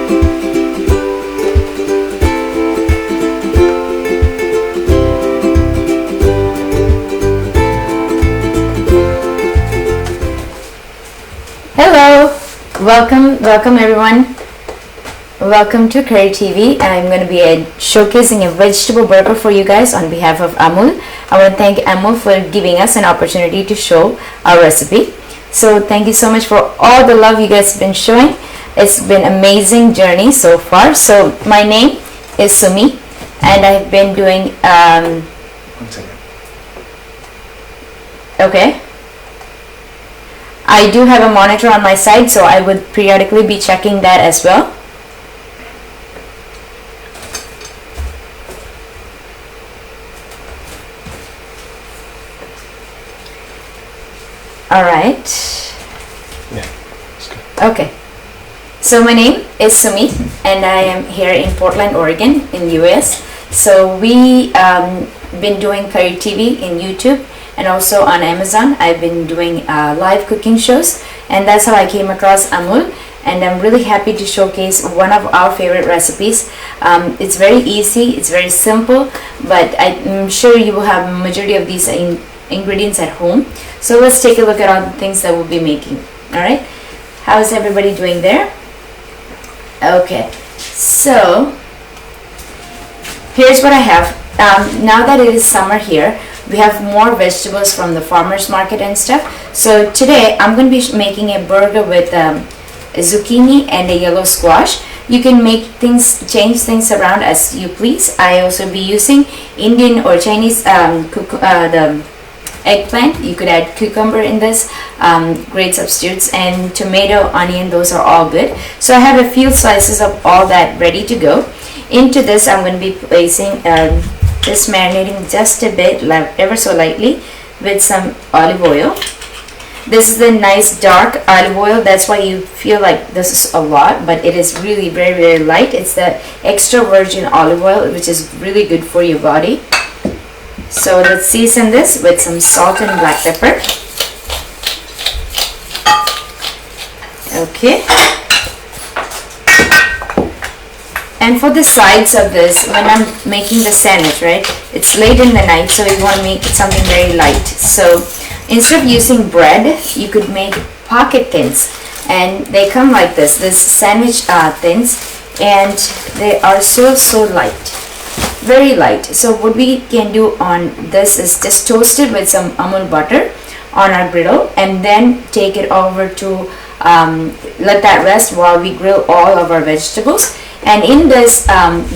Hello, welcome everyone. Welcome to Curry TV. I'm going to be showcasing a vegetable burger for you guys on behalf of Amul. I want to thank Amul for giving us an opportunity to show our recipe. So thank you so much for all the love you guys have been showing. It's been an amazing journey so far. So my name is Sumi, and I've been doing 1 second. Okay. I do have a monitor on my side, so I would periodically be checking that as well. Alright. Yeah, that's good. Okay. So my name is Sumi, and I am here in Portland, Oregon in US. So we been doing Curry TV in YouTube and also on Amazon. I've been doing live cooking shows, and that's how I came across Amul, and I'm really happy to showcase one of our favorite recipes. It's very easy, it's very simple, but I'm sure you will have a majority of these ingredients at home. So let's take a look at all the things that we'll be making. Alright, how's everybody doing there? Okay, so here's what I have. Now that it is summer here, we have more vegetables from the farmers market and stuff. So today I'm going to be making a burger with a zucchini and a yellow squash. You can make things, change things around as you please. I also be using Indian or Chinese the eggplant. You could add cucumber in this, great substitutes, and tomato, onion, those are all good. So I have a few slices of all that ready to go. Into this I'm going to be placing this, marinating just a bit, ever so lightly, with some olive oil. This is the nice dark olive oil, that's why you feel like this is a lot, but it is really very light. It's the extra virgin olive oil, which is really good for your body. So let's season this with some salt and black pepper. Okay. And for the sides of this, when I'm making the sandwich, right, it's late in the night, so you want to make it something very light. So instead of using bread, you could make pocket thins, and they come like this sandwich thins, and they are so light, very light. So what we can do on this is just toast it with some Amul butter on our griddle, and then take it over to let that rest while we grill all of our vegetables. And in this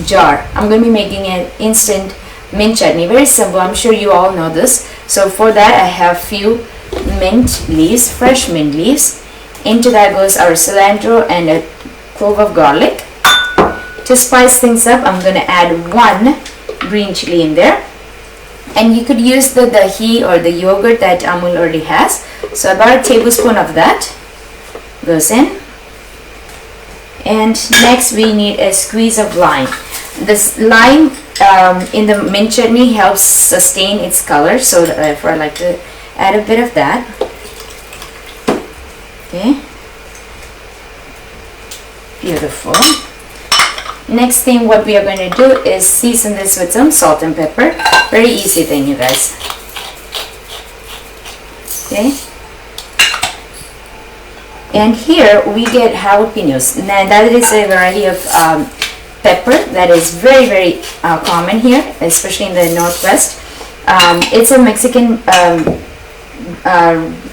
jar, I'm going to be making an instant mint chutney. Very simple. I'm sure you all know this. So for that, I have few mint leaves, fresh mint leaves. Into that goes our cilantro and a clove of garlic. To spice things up, I'm going to add 1 green chili in there. And you could use the dahi or the yogurt that Amul already has. So about a tablespoon of that goes in. And next we need a squeeze of lime. This lime in the mint chutney helps sustain its color, so therefore I like to add a bit of that. Okay, beautiful. Next thing what we are going to do is season this with some salt and pepper. Very easy thing, you guys. Okay. And here we get jalapenos. Now that is a variety of pepper that is very common here, especially in the Northwest. It's a Mexican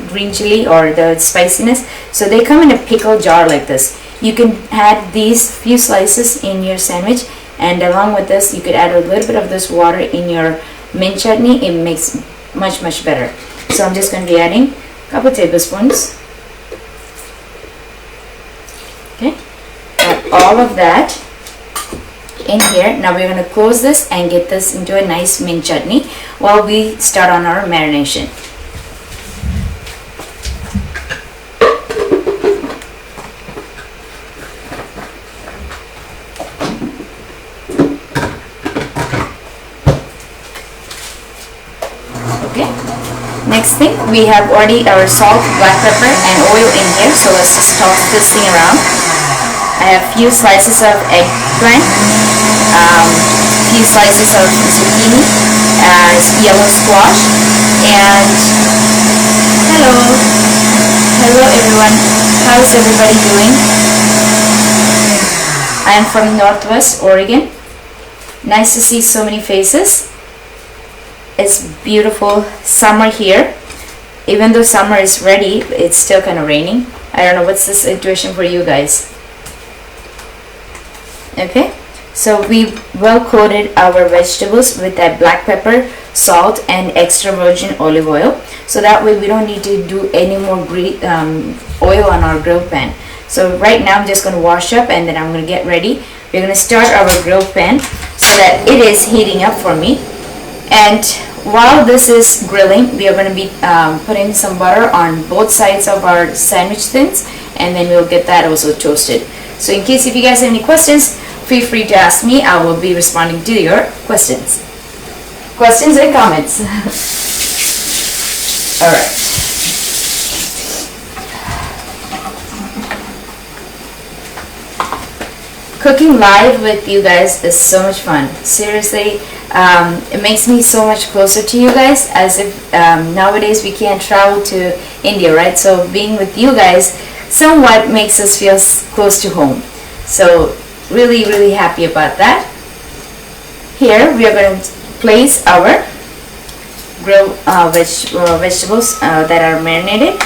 green chili, or the spiciness. So they come in a pickle jar like this. You can add these few slices in your sandwich, and along with this you could add a little bit of this water in your mint chutney. It makes much better. So I'm just going to be adding a couple tablespoons. Okay, add all of that in here. Now we're going to close this and get this into a nice mint chutney while we start on our marination. Okay, next thing, we have already our salt, black pepper and oil in here, so let's just toss this thing around. I have few slices of eggplant, few slices of zucchini, yellow squash, and hello everyone. How's everybody doing? I'm from Northwest Oregon. Nice to see so many faces. It's beautiful summer here. Even though summer is ready, it's still kind of raining. I don't know what's the situation for you guys. Okay, so we well coated our vegetables with that black pepper, salt, and extra virgin olive oil. So that way we don't need to do any more oil on our grill pan. So right now I'm just going to wash up and then I'm going to get ready. We're going to start our grill pan so that it is heating up for me. And while this is grilling, we are going to be putting some butter on both sides of our sandwich thins, and then we'll get that also toasted. So in case if you guys have any questions, feel free to ask me. I will be responding to your questions. Questions and comments. Alright. Cooking live with you guys is so much fun. Seriously, it makes me so much closer to you guys, as if nowadays we can't travel to India, right? So being with you guys somewhat makes us feel close to home. So really, really happy about that. Here we are going to place our grilled vegetables that are marinated.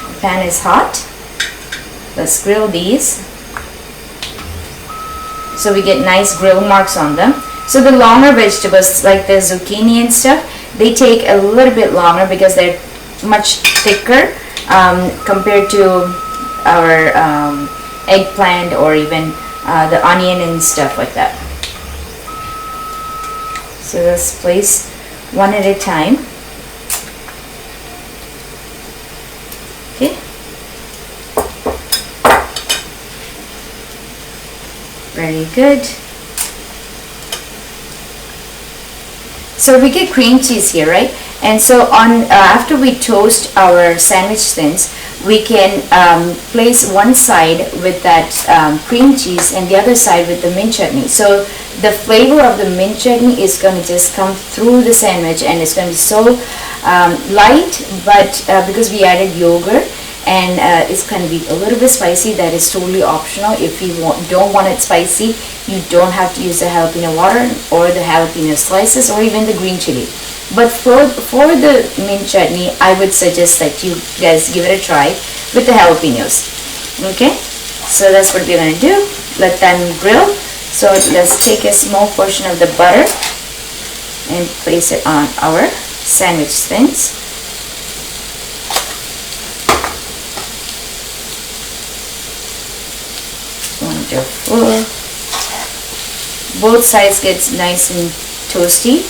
The pan is hot. Let's grill these so we get nice grill marks on them. So the longer vegetables like the zucchini and stuff, they take a little bit longer because they're much thicker compared to our eggplant or even the onion and stuff like that. So let's place one at a time. Okay. Very good. So we get cream cheese here, right? And so on after we toast our sandwich thins, we can place one side with that cream cheese and the other side with the mint chutney. So the flavor of the mint chutney is going to just come through the sandwich, and it's going to be so light, but because we added yogurt, and it's going to be a little bit spicy. That is totally optional. If you don't want it spicy, you don't have to use the jalapeno water or the jalapeno slices or even the green chili. But for the mint chutney, I would suggest that you guys give it a try with the jalapenos. Okay, so that's what we're going to do. Let them grill. So let's take a small portion of the butter and place it on our sandwich thins. Wonderful. Both sides gets nice and toasty.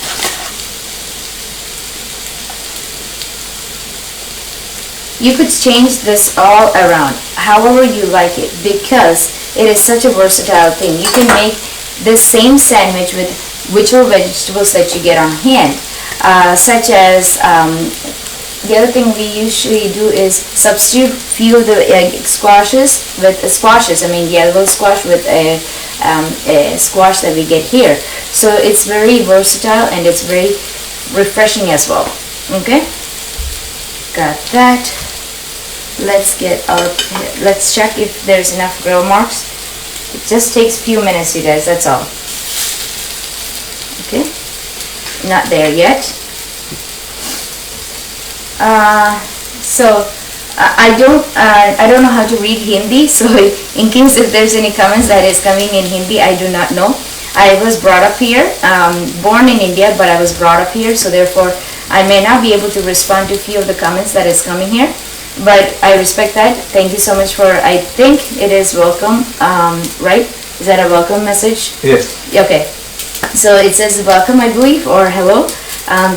You could change this all around however you like it, because it is such a versatile thing. You can make this same sandwich with whichever vegetables that you get on hand, such as the other thing we usually do is substitute few of the squashes with squashes. I mean yellow squash with a squash that we get here. So it's very versatile and it's very refreshing as well. Okay, got that. Let's check if there's enough grill marks. It just takes a few minutes, you guys, that's all. Okay, not there yet. I don't know how to read Hindi, so in case if there's any comments that is coming in Hindi, I do not know. I was brought up here, born in India, but I was brought up here, so therefore I may not be able to respond to a few of the comments that is coming here, but I respect that. Thank you so much for, I think it is welcome, right? Is that a welcome message? Yes. Okay, so it says welcome, I believe, or hello.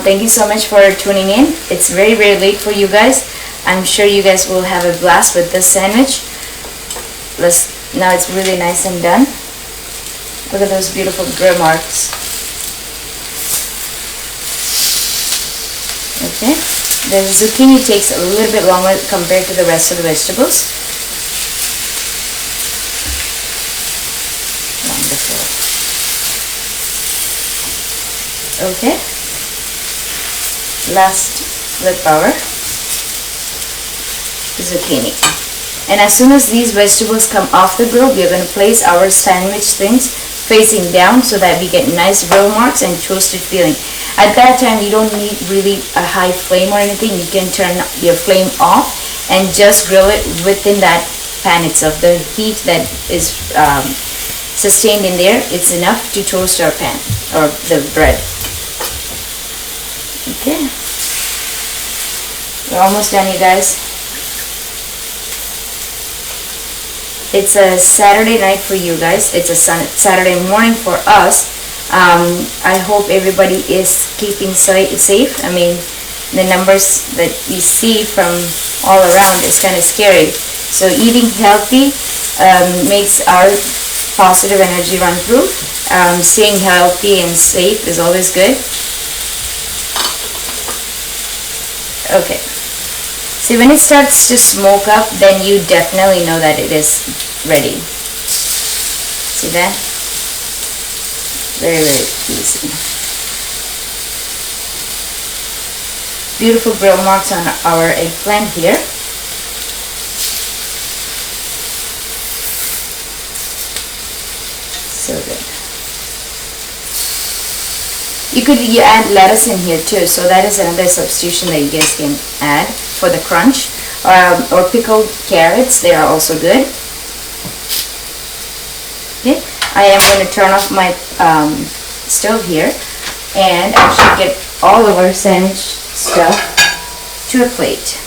Thank you so much for tuning in. It's very, very late for you guys. I'm sure you guys will have a blast with this sandwich. Now it's really nice and done. Look at those beautiful grill marks. Okay. The zucchini takes a little bit longer compared to the rest of the vegetables. Wonderful. Okay. Last with our zucchini. And as soon as these vegetables come off the grill, we are going to place our sandwich things facing down so that we get nice grill marks and toasted feeling. At that time, you don't need really a high flame or anything. You can turn your flame off and just grill it within that pan itself. The heat that is sustained in there, it's enough to toast our pan or the bread. Okay, we're almost done, you guys. It's a Saturday night for you guys. It's a Saturday morning for us. I hope everybody is keeping safe. I mean, the numbers that we see from all around is kind of scary. So eating healthy makes our positive energy run through. Staying healthy and safe is always good. Okay. See, when it starts to smoke up, then you definitely know that it is ready. See that? Very, very easy. Beautiful grill marks on our eggplant here. So good. You could add lettuce in here too, so that is another substitution that you guys can add for the crunch. Or pickled carrots, they are also good. Okay, I am going to turn off my stove here and actually get all of our sandwich stuff to a plate.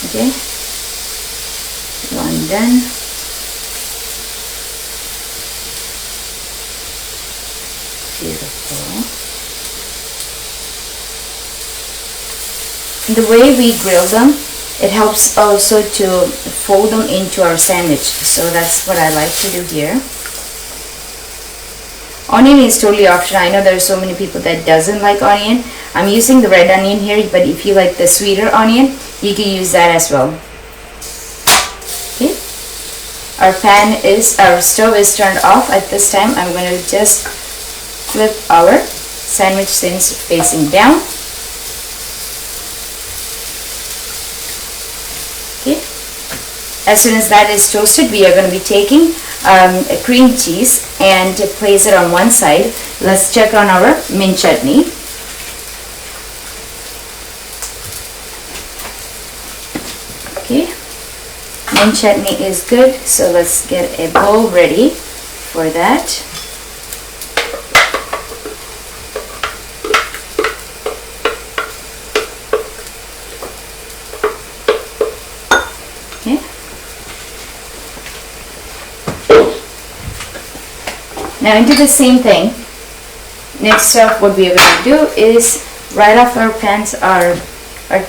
Okay, one done. Beautiful. The way we grill them, it helps also to fold them into our sandwich. So that's what I like to do here. Onion is totally optional. I know there are so many people that doesn't like onion. I'm using the red onion here, but if you like the sweeter onion, you can use that as well. Okay. Our stove is turned off at this time. I'm going to just flip our sandwich things facing down. Okay. As soon as that is toasted, we are going to be taking a cream cheese and place it on one side. Let's check on our mint chutney. Okay, mint chutney is good, so let's get a bowl ready for that. Okay. Now into the same thing. Next up, what we are going to do is right after our pans our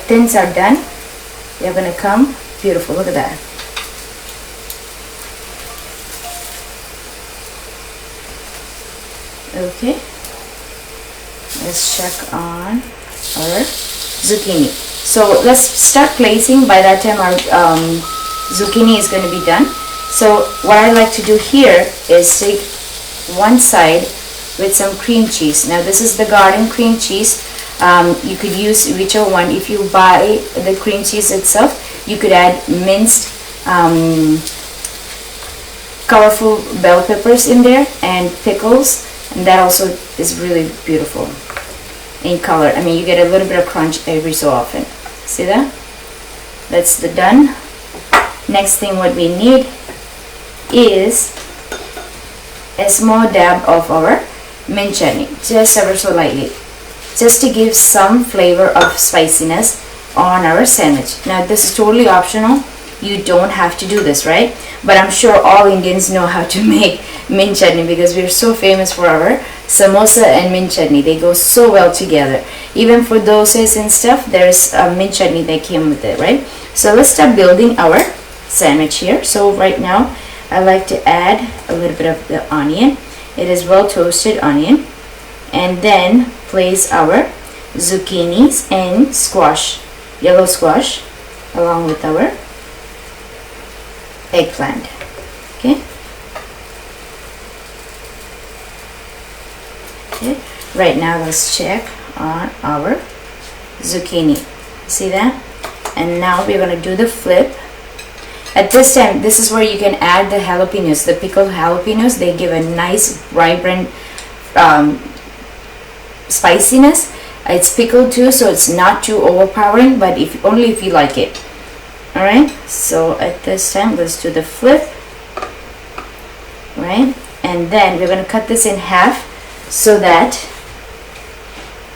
thins are done, we are going to come beautiful. Look at that. Okay. Let's check on our zucchini. So let's start placing. By that time, our zucchini is going to be done. So what I like to do here is take one side with some cream cheese. Now this is the garden cream cheese. You could use whichever one. If you buy the cream cheese itself, you could add minced colorful bell peppers in there and pickles, and that also is really beautiful in color. I mean, you get a little bit of crunch every so often. See that? That's the done. Next thing what we need is a small dab of our mint chutney, just ever so lightly, just to give some flavor of spiciness on our sandwich. Now this is totally optional. You don't have to do this, right? But I'm sure all Indians know how to make mint chutney because we're so famous for our samosa and mint chutney. They go so well together. Even for dosas and stuff, there's a mint chutney that came with it, right? So let's start building our sandwich here. So right now, I like to add a little bit of the onion. It is well toasted onion. And then place our zucchinis and squash, yellow squash, along with our eggplant. Okay. Okay. Right now let's check on our zucchini. See that? And now we're going to do the flip. At this time, this is where you can add the jalapenos, the pickled jalapenos. They give a nice, vibrant spiciness. It's pickled too, so it's not too overpowering, but only if you like it. Alright, so at this time, let's do the flip. Right, and then we're going to cut this in half so that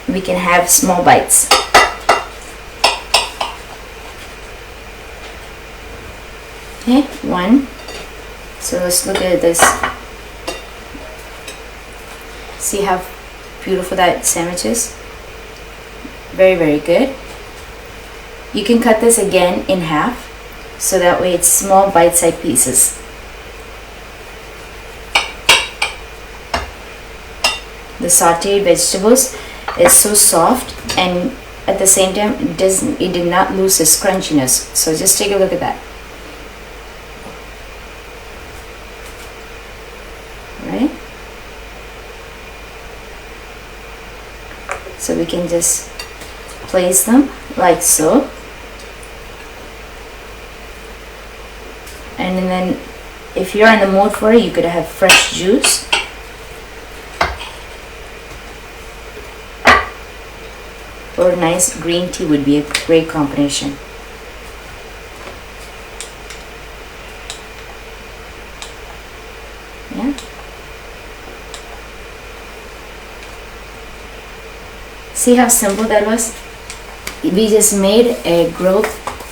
we can have small bites. Okay, one. So let's look at this. See how beautiful that sandwich is? Very, very good. You can cut this again in half, so that way it's small bite-sized pieces. The sauteed vegetables is so soft, and at the same time it did not lose its crunchiness. So just take a look at that. Right? So we can just place them like so, and then if you're in the mood for it, you could have fresh juice. Or nice green tea would be a great combination. Yeah. See how simple that was? We just made a grilled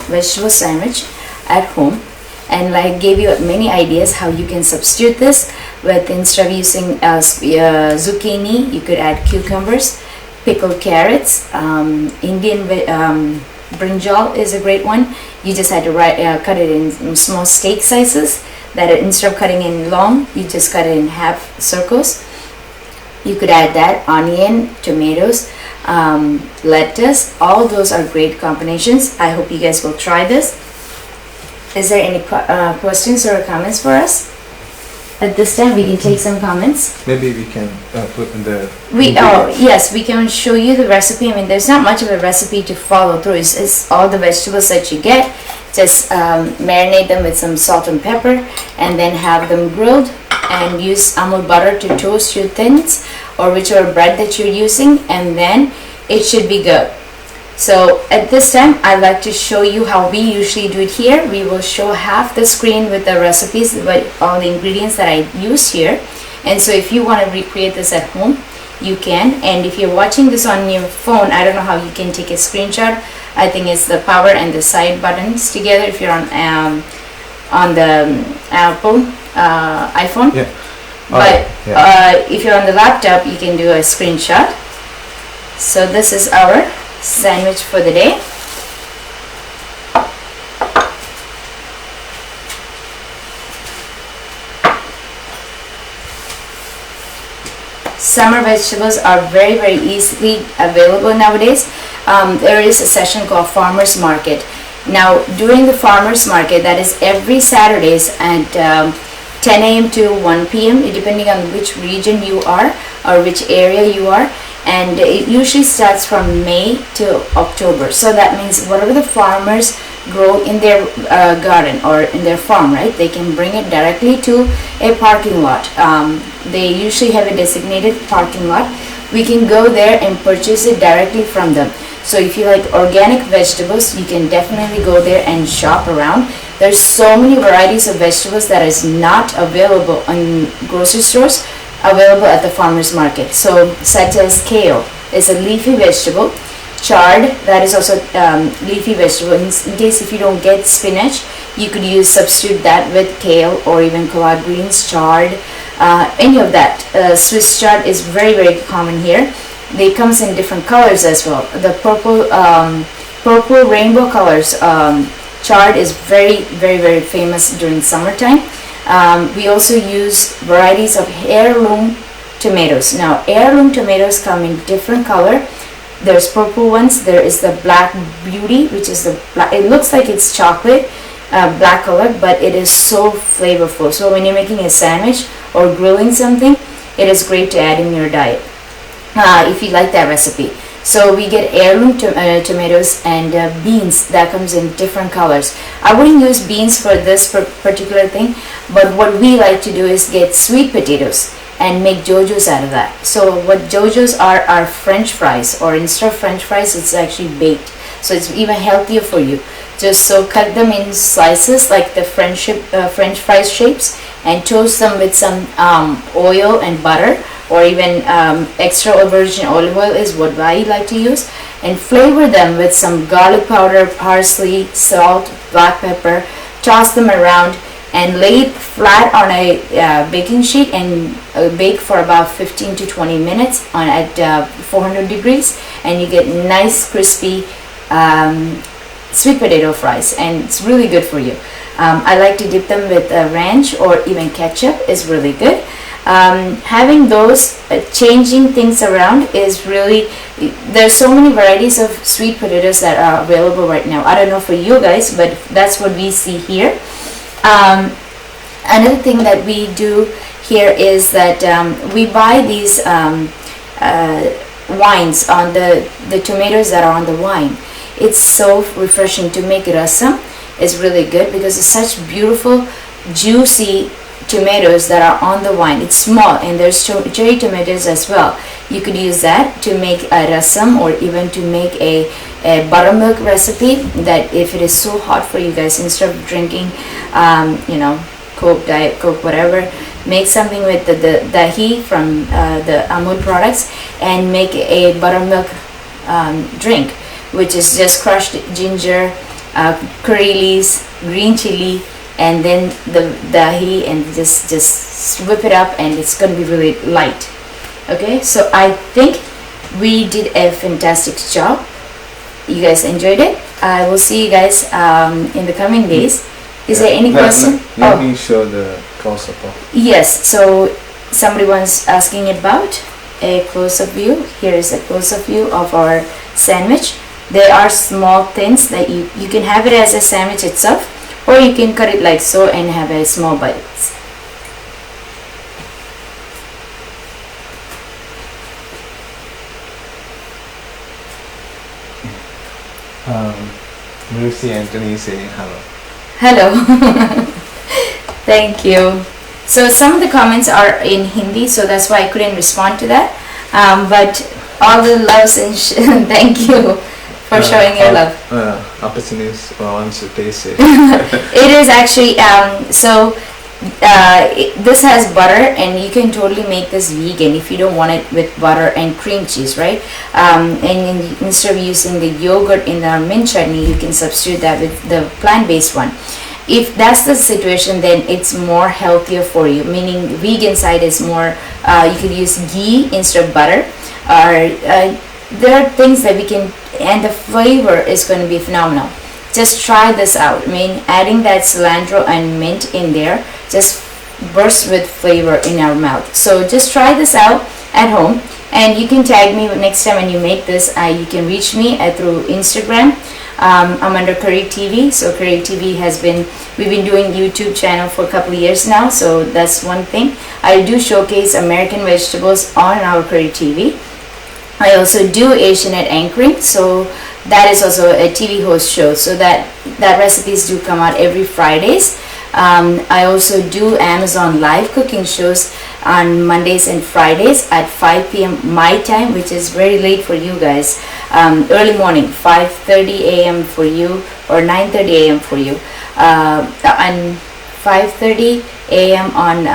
vegetable sandwich at home, and I gave you many ideas how you can substitute this with, instead of using zucchini, you could add cucumbers, pickled carrots, Indian brinjal is a great one. You just had to cut it in small steak sizes, that instead of cutting in long, you just cut it in half circles. You could add that, onion, tomatoes, lettuce. All those are great combinations. I hope you guys will try this. Is there any questions or comments for us? At this time, we can take some comments. Maybe we can put in the. Yes, we can show you the recipe. I mean, there's not much of a recipe to follow through. It's all the vegetables that you get. Just marinate them with some salt and pepper, and then have them grilled. And use Amul butter to toast your thins, or whichever bread that you're using, and then it should be good. So at this time, I'd like to show you how we usually do it here. We will show half the screen with the recipes, but all the ingredients that I use here. And so if you want to recreate this at home, you can. And if you're watching this on your phone, I don't know how you can take a screenshot. I think it's the power and the side buttons together if you're on the Apple iPhone. Yeah. But if you're on the laptop, you can do a screenshot. So this is our sandwich for the day. Summer vegetables are very, very easily available nowadays. There is a session called Farmers Market. Now, during the Farmers Market, that is every Saturdays at 10 a.m. to 1 p.m. depending on which region you are or which area you are, and it usually starts from May to October. So that means whatever the farmers grow in their garden or in their farm, right, they can bring it directly to a parking lot. They usually have a designated parking lot. We can go there and purchase it directly from them. So if you like organic vegetables, you can definitely go there and shop around. There's so many varieties of vegetables that is not available in grocery stores, available at the farmers market. So such as kale is a leafy vegetable. Chard, that is also leafy vegetable. In case if you don't get spinach, you could substitute that with kale or even collard greens, chard, any of that. Swiss chard is very, very common here. They comes in different colors as well. The purple rainbow colors. Chard is very, very, very famous during summertime. We also use varieties of heirloom tomatoes. Now heirloom tomatoes come in different color. There's purple ones, there is the black beauty, which is the black, it looks like it's chocolate, black color, but it is so flavorful. So when you're making a sandwich or grilling something, it is great to add in your diet if you like that recipe. So we get heirloom tomatoes and beans that comes in different colors. I wouldn't use beans for this particular thing, but what we like to do is get sweet potatoes and make jojos out of that. So what jojos are French fries, or instead of French fries, it's actually baked. So it's even healthier for you. Just so cut them in slices like the French fries shapes, and toast them with some oil and butter, or even extra virgin olive oil is what I like to use, and flavor them with some garlic powder, parsley, salt, black pepper. Toss them around and lay it flat on a baking sheet and bake for about 15 to 20 minutes at 400 degrees, and you get nice crispy sweet potato fries, and it's really good for you. I like to dip them with ranch or even ketchup is really good. Having those changing things around is really, there's so many varieties of sweet potatoes that are available right now. I don't know for you guys, but that's what we see here. Another thing that we do here is that we buy these wines on the tomatoes that are on the wine. It's so refreshing to make rasam. It's really good because it's such beautiful juicy tomatoes that are on the wine. It's small, and there's cherry tomatoes as well. You could use that to make a rasam, or even to make a buttermilk recipe, that if it is so hot for you guys, instead of drinking Coke, Diet Coke, whatever, make something with the dahi from the Amul products, and make a buttermilk drink, which is just crushed ginger, curry leaves, green chili, and then the dahi, and just whip it up, and it's going to be really light. Okay, so I think we did a fantastic job. You guys enjoyed it. I will see you guys in the coming days. Is there any question? Let me show the close-up. Yes, so somebody was asking about a close-up view. Here is a close-up view of our sandwich. There are small thins that you can have it as a sandwich itself, or you can cut it like so and have a small bites. Lucy Anthony saying hello. Hello. Thank you. So some of the comments are in Hindi, so that's why I couldn't respond to that. But all the loves and thank you for showing your love. Opportunities once you taste it. It is actually this has butter, and you can totally make this vegan if you don't want it with butter and cream cheese, right? And instead of using the yogurt in our mint chutney, you can substitute that with the plant-based one. If that's the situation, then it's more healthier for you, meaning vegan side is more, you could use ghee instead of butter, or there are things that we can, and the flavor is going to be phenomenal. Just try this out. I mean, adding that cilantro and mint in there just bursts with flavor in our mouth. So just try this out at home, and you can tag me next time when you make this. You can reach me through Instagram. I'm under Curry TV. So Curry TV we've been doing YouTube channel for a couple of years now. So that's one thing. I do showcase American vegetables on our Curry TV. I also do Asianette anchoring, so that is also a TV host show. So that recipes do come out every Fridays. I also do Amazon live cooking shows on Mondays and Fridays at 5 p.m. my time, which is very late for you guys. Early morning, 5:30 a.m. for you, or 9:30 a.m. for you. And 5:30 a.m. on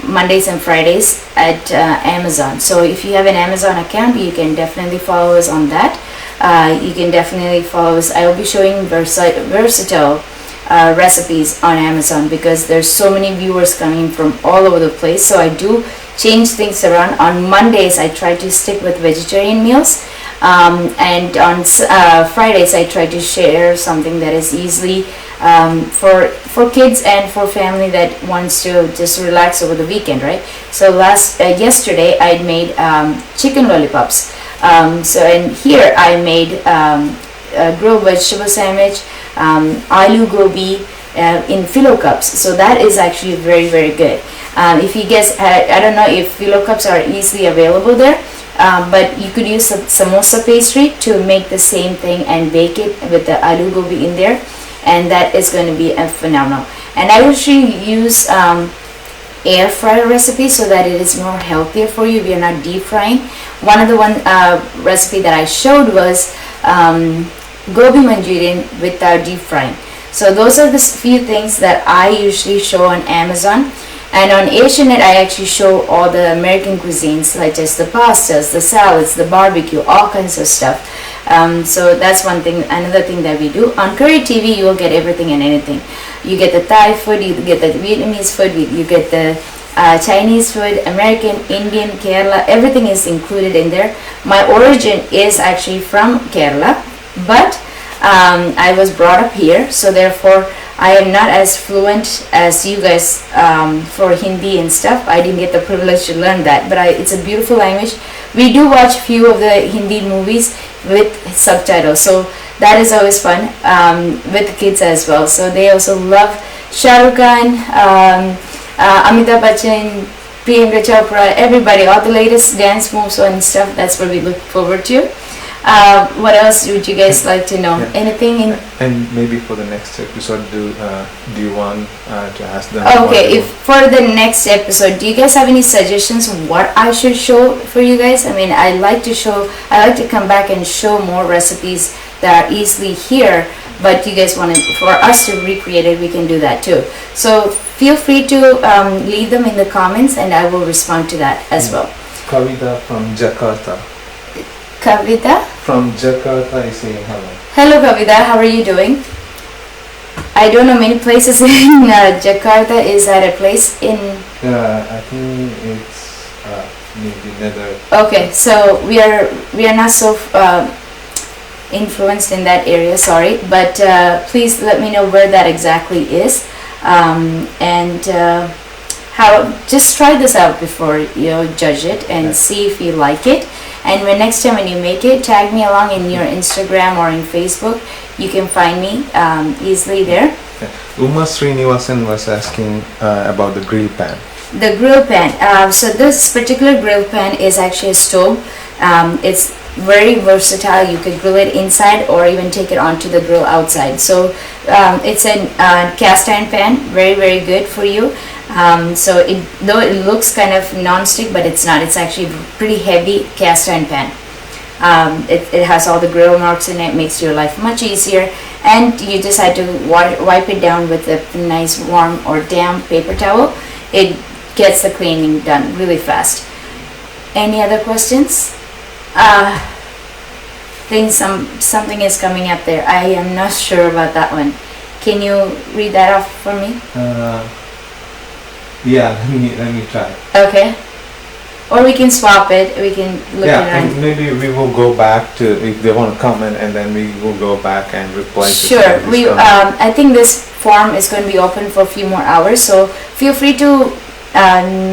Mondays and Fridays at Amazon. So if you have an Amazon account, you can definitely follow us on that. You can definitely follow us. I will be showing versatile recipes on Amazon, because there's so many viewers coming from all over the place. So I do change things around. On Mondays I try to stick with vegetarian meals, and on Fridays I try to share something that is easily for kids and for family that wants to just relax over the weekend, right? So yesterday I made chicken lollipops. So and here I made a grilled vegetable sandwich, aloo gobi in phyllo cups. So that is actually very, very good. If you guys, I don't know if phyllo cups are easily available there, but you could use samosa pastry to make the same thing and bake it with the aloo gobi in there, and that is going to be phenomenal. And I usually use air fryer recipe so that it is more healthier for you. We are not deep frying. One of the recipe that I showed was gobi Manchurian without deep frying. So those are the few things that I usually show on Amazon. And on Asianet, I actually show all the American cuisines, such as the pastas, the salads, the barbecue, all kinds of stuff. So that's one thing. Another thing that we do on Curry TV, you will get everything and anything. You get the Thai food, you get the Vietnamese food, you get the Chinese food, American, Indian, Kerala. Everything is included in there. My origin is actually from Kerala, but I was brought up here, so therefore I am not as fluent as you guys for Hindi and stuff. I didn't get the privilege to learn that, but it's a beautiful language. We do watch few of the Hindi movies with subtitles, so that is always fun with the kids as well. So they also love Shah Rukh Khan, Amitabh Bachchan, Priyanka Chopra, everybody, all the latest dance moves and stuff. That's what we look forward to. What else would you guys like to know? Yeah. Anything in? And maybe for the next episode, do you want to ask them? Okay, if for the next episode, do you guys have any suggestions on what I should show for you guys? I mean, I like to come back and show more recipes that are easily here, but you guys want for us to recreate it, we can do that too. So feel free to leave them in the comments, and I will respond to that as well. Kavita from Jakarta. Kavita from Jakarta is saying hello. Hello Kavita, how are you doing? I don't know many places in Jakarta. Is that a place in? I think it's maybe Nether. Okay, so we are not so influenced in that area. Sorry, but please let me know where that exactly is, and how. Just try this out before you judge it and see if you like it. And next time when you make it, tag me along in your Instagram or in Facebook. You can find me easily there. Uma Srinivasan was asking about the grill pan. The grill pan. So this particular grill pan is actually a stove. It's very versatile. You could grill it inside or even take it onto the grill outside. So it's a cast iron pan. Very, very good for you. So though it looks kind of non-stick, but it's not. It's actually pretty heavy cast iron pan. It has all the grill marks in it, makes your life much easier, and you just had to wipe it down with a nice warm or damp paper towel. It gets the cleaning done really fast. Any other questions? I think something is coming up there. I am not sure about that one. Can you read that off for me? Yeah, let me try. Okay. Or we can swap it. We can look yeah, around. and maybe we will go back to if they want to comment, and then we will go back and reply. Sure. I think this form is going to be open for a few more hours, so feel free to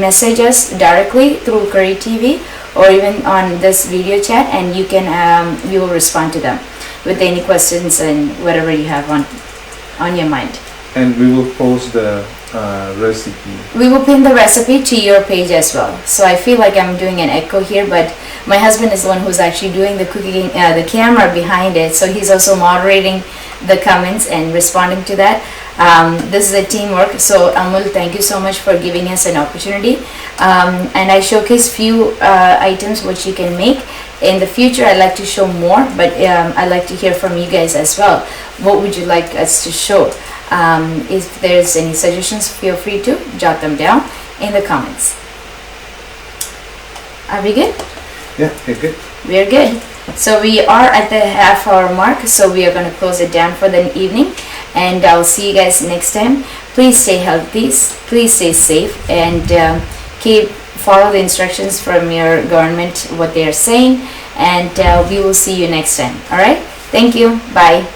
message us directly through Curry TV or even on this video chat, and you can we will respond to them with any questions and whatever you have on your mind. And we will post the recipe. We will pin the recipe to your page as well. So I feel like I'm doing an echo here, but my husband is the one who's actually doing the cooking, the camera behind it. So he's also moderating the comments and responding to that. This is a teamwork. So Amul, thank you so much for giving us an opportunity. And I showcase few items which you can make. In the future, I'd like to show more, but I'd like to hear from you guys as well. What would you like us to show? If there's any suggestions, feel free to jot them down in the comments. Are we good? Yeah, you're good. We're good. So we are at the half-hour mark, so we are going to close it down for the evening, and I'll see you guys next time. Please stay healthy, please stay safe, and follow the instructions from your government, what they are saying, and we will see you next time. All right? Thank you. Bye.